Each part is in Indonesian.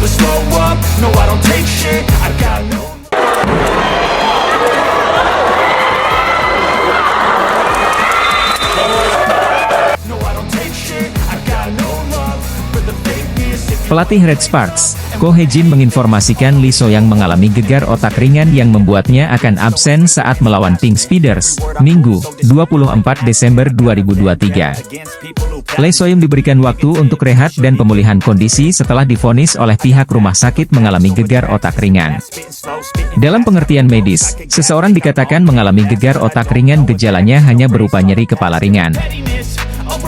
never slow up, no I don't take shit, I got no. Pelatih Red Sparks, Ko Hye-jin menginformasikan Lee So-young mengalami gegar otak ringan yang membuatnya akan absen saat melawan Pink Speeders, Minggu, 24 Desember 2023. Lee So-young diberikan waktu untuk rehat dan pemulihan kondisi setelah divonis oleh pihak rumah sakit mengalami gegar otak ringan. Dalam pengertian medis, seseorang dikatakan mengalami gegar otak ringan gejalanya hanya berupa nyeri kepala ringan,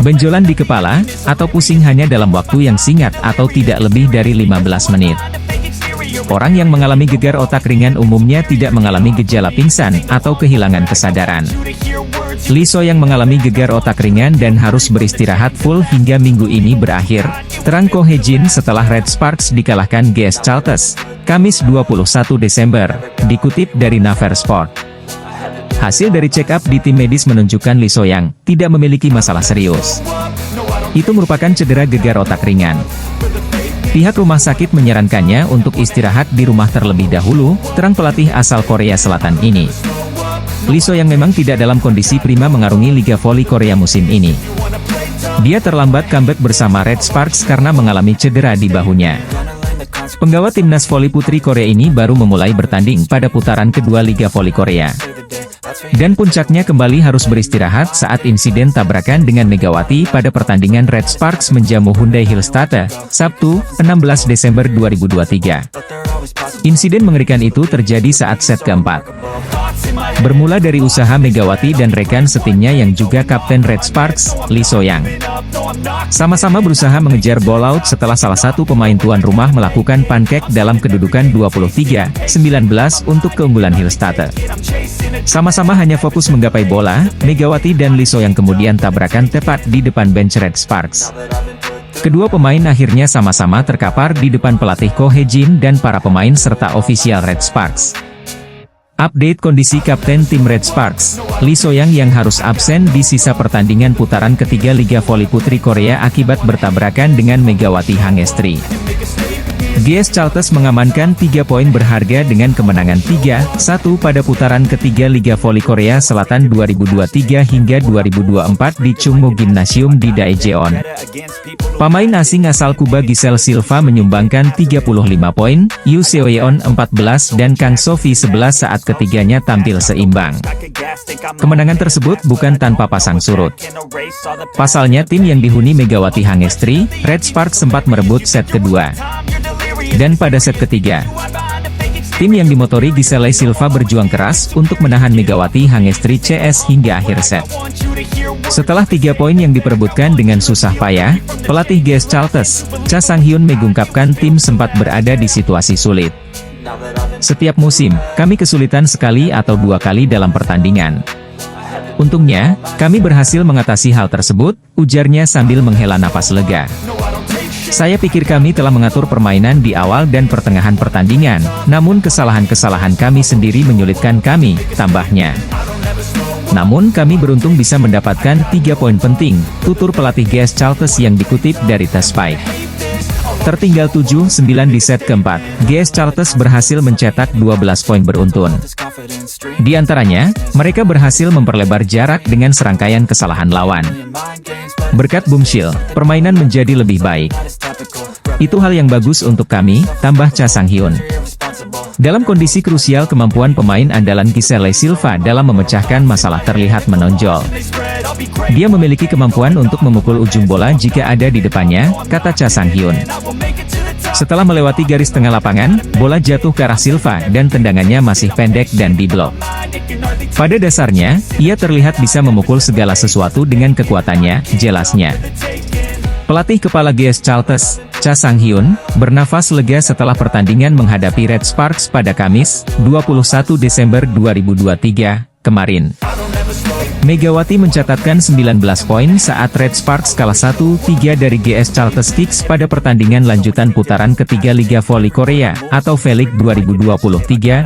benjolan di kepala, atau pusing hanya dalam waktu yang singkat atau tidak lebih dari 15 menit. Orang yang mengalami gegar otak ringan umumnya tidak mengalami gejala pingsan atau kehilangan kesadaran. Lee So-young mengalami gegar otak ringan dan harus beristirahat full hingga minggu ini berakhir, terang Ko Hye-jin setelah Red Sparks dikalahkan GS Charlton, Kamis 21 Desember, dikutip dari Naver Sport. Hasil dari check-up di tim medis menunjukkan Lee So-young tidak memiliki masalah serius. Itu merupakan cedera gegar otak ringan. Pihak rumah sakit menyarankannya untuk istirahat di rumah terlebih dahulu, terang pelatih asal Korea Selatan ini. Lee So-young memang tidak dalam kondisi prima mengarungi Liga Voli Korea musim ini. Dia terlambat comeback bersama Red Sparks karena mengalami cedera di bahunya. Penggawa timnas voli putri Korea ini baru memulai bertanding pada putaran kedua Liga Voli Korea. Dan puncaknya kembali harus beristirahat saat insiden tabrakan dengan Megawati pada pertandingan Red Sparks menjamu Hyundai Hillstatte, Sabtu, 16 Desember 2023. Insiden mengerikan itu terjadi saat set keempat. Bermula dari usaha Megawati dan rekan setimnya yang juga kapten Red Sparks, Lee So-young. Sama-sama berusaha mengejar ball out setelah salah satu pemain tuan rumah melakukan pancake dalam kedudukan 23-19 untuk keunggulan Hillstatte. Sama-sama hanya fokus menggapai bola, Megawati dan Lee So-young kemudian tabrakan tepat di depan bench Red Sparks. Kedua pemain akhirnya sama-sama terkapar di depan pelatih Ko Hye-jin dan para pemain serta ofisial Red Sparks. Update kondisi kapten tim Red Sparks, Lee So-young yang harus absen di sisa pertandingan putaran ketiga Liga Voli Putri Korea akibat bertabrakan dengan Megawati Hangestri. GS Charlton mengamankan 3 poin berharga dengan kemenangan 3-1 pada putaran ketiga Liga Voli Korea Selatan 2023 hingga 2024 di Chungmu Gymnasium di Daejeon. Pemain asing asal Kuba Giselle Silva menyumbangkan 35 poin, Yu Seoyeon 14 dan Kang Sophie 11 saat ketiganya tampil seimbang. Kemenangan tersebut bukan tanpa pasang surut. Pasalnya tim yang dihuni Megawati Hangestri, Red Sparks sempat merebut set kedua. Dan pada set ketiga, tim yang dimotori Giselle Silva berjuang keras untuk menahan Megawati Hangestri CS hingga akhir set. Setelah 3 poin yang diperebutkan dengan susah payah, pelatih GS Charlton, Cha Sang-hyun mengungkapkan tim sempat berada di situasi sulit. Setiap musim, kami kesulitan sekali atau 2 kali dalam pertandingan. Untungnya, kami berhasil mengatasi hal tersebut, ujarnya sambil menghela napas lega. Saya pikir kami telah mengatur permainan di awal dan pertengahan pertandingan, namun kesalahan-kesalahan kami sendiri menyulitkan kami, tambahnya. Namun kami beruntung bisa mendapatkan 3 poin penting, tutur pelatih GS Charlton yang dikutip dari The Spike. Tertinggal 7-9 di set keempat, GS Charlton berhasil mencetak 12 poin beruntun. Di antaranya, mereka berhasil memperlebar jarak dengan serangkaian kesalahan lawan. Berkat Boomshil, permainan menjadi lebih baik. Itu hal yang bagus untuk kami, tambah Cha Sang-hyun. Dalam kondisi krusial kemampuan pemain andalan Giselle Silva dalam memecahkan masalah terlihat menonjol. Dia memiliki kemampuan untuk memukul ujung bola jika ada di depannya, kata Cha Sang-hyun. Setelah melewati garis tengah lapangan, bola jatuh ke arah Silva dan tendangannya masih pendek dan diblok. Pada dasarnya, ia terlihat bisa memukul segala sesuatu dengan kekuatannya, jelasnya. Pelatih kepala GS Charlton, Cha Sang-hyun, bernafas lega setelah pertandingan menghadapi Red Sparks pada Kamis, 21 Desember 2023, kemarin. Megawati mencatatkan 19 poin saat Red Sparks kalah 1-3 dari GS Charlton Kicks pada pertandingan lanjutan putaran ketiga Liga Voli Korea, atau V-League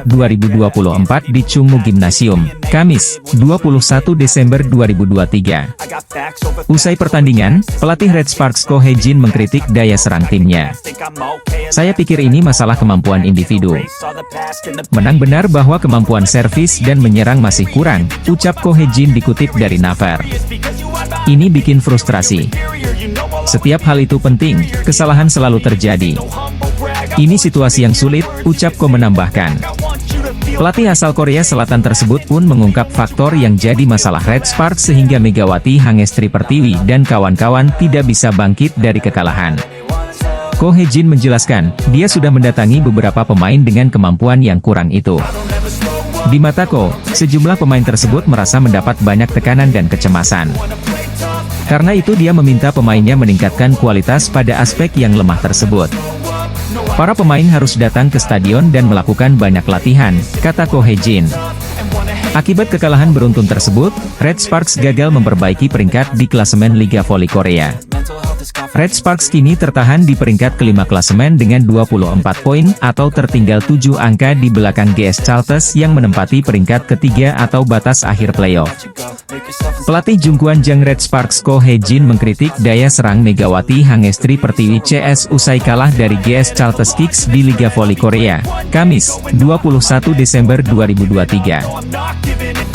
2023-2024 di Chungmu Gymnasium. Kamis, 21 Desember 2023. Usai pertandingan, pelatih Red Sparks Ko Hee-jin mengkritik daya serang timnya. "Saya pikir ini masalah kemampuan individu. Menang benar bahwa kemampuan servis dan menyerang masih kurang," ucap Ko Hee-jin dikutip dari Naver. "Ini bikin frustrasi. Setiap hal itu penting, kesalahan selalu terjadi. Ini situasi yang sulit," ucap Ko menambahkan. Pelatih asal Korea Selatan tersebut pun mengungkap faktor yang jadi masalah Red Sparks sehingga Megawati Hangestri Pertiwi dan kawan-kawan tidak bisa bangkit dari kekalahan. Ko Hee-jin menjelaskan, dia sudah mendatangi beberapa pemain dengan kemampuan yang kurang itu. Di mata Ko, sejumlah pemain tersebut merasa mendapat banyak tekanan dan kecemasan. Karena itu dia meminta pemainnya meningkatkan kualitas pada aspek yang lemah tersebut. "Para pemain harus datang ke stadion dan melakukan banyak latihan," kata Ko Hee-jin. Akibat kekalahan beruntun tersebut, Red Sparks gagal memperbaiki peringkat di klasemen Liga Voli Korea. Red Sparks kini tertahan di peringkat kelima klasemen dengan 24 poin atau tertinggal 7 angka di belakang GS Chalters yang menempati peringkat ketiga atau batas akhir playoff. Pelatih Jungkwan Jang Red Sparks Ko Hee-jin mengkritik daya serang Megawati Hangestri Pertiwi CS usai kalah dari GS Chalters Kicks di Liga Voli Korea, Kamis, 21 Desember 2023.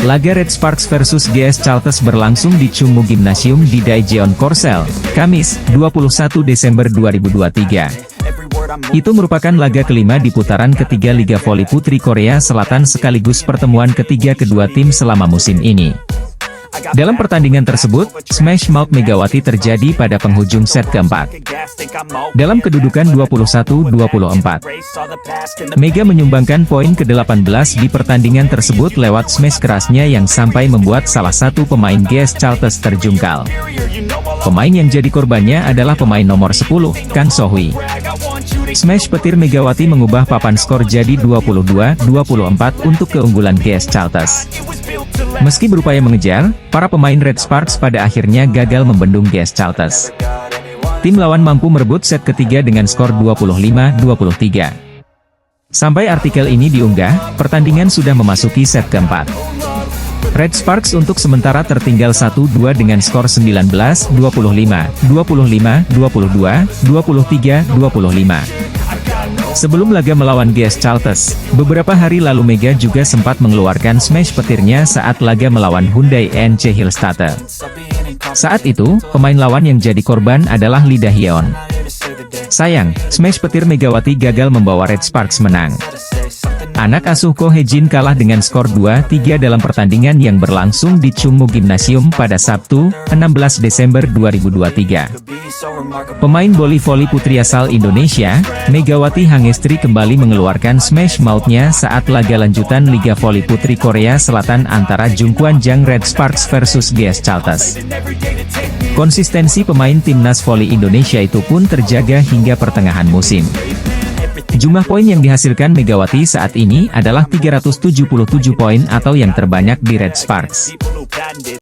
Laga Red Sparks versus GS Chalters berlangsung di Chungmu Gymnasium di Daejeon, Korsel, Kamis, 21 Desember 2023. Itu merupakan laga kelima di putaran ketiga Liga Voli Putri Korea Selatan sekaligus pertemuan ketiga kedua tim selama musim ini. Dalam pertandingan tersebut, smash mouth Megawati terjadi pada penghujung set keempat. Dalam kedudukan 21-24, Mega menyumbangkan poin ke-18 di pertandingan tersebut lewat smash kerasnya yang sampai membuat salah satu pemain GS Chalters terjungkal. Pemain yang jadi korbannya adalah pemain nomor 10, Kang So-hui. Smash petir Megawati mengubah papan skor jadi 22-24 untuk keunggulan GS Chalters. Meski berupaya mengejar, para pemain Red Sparks pada akhirnya gagal membendung GS Chalters. Tim lawan mampu merebut set ketiga dengan skor 25-23. Sampai artikel ini diunggah, pertandingan sudah memasuki set keempat. Red Sparks untuk sementara tertinggal 1-2 dengan skor 19-25, 25-22, 23-25. Sebelum laga melawan GS Chalters, beberapa hari lalu Mega juga sempat mengeluarkan smash petirnya saat laga melawan Hyundai NC Hillstatte. Saat itu, pemain lawan yang jadi korban adalah Lee Da-hyeon. Sayang, smash petir Megawati gagal membawa Red Sparks menang. Anak asuh Ko Hee-jin kalah dengan skor 2-3 dalam pertandingan yang berlangsung di Chungmu Gymnasium pada Sabtu, 16 Desember 2023. Pemain bola voli putri asal Indonesia, Megawati Hangestri kembali mengeluarkan smash mouth-nya saat laga lanjutan Liga Voli Putri Korea Selatan antara Jungkwan Jang Red Sparks versus GS Chalters. Konsistensi pemain timnas voli Indonesia itu pun terjaga hingga pertengahan musim. Jumlah poin yang dihasilkan Megawati saat ini adalah 377 poin atau yang terbanyak di Red Sparks.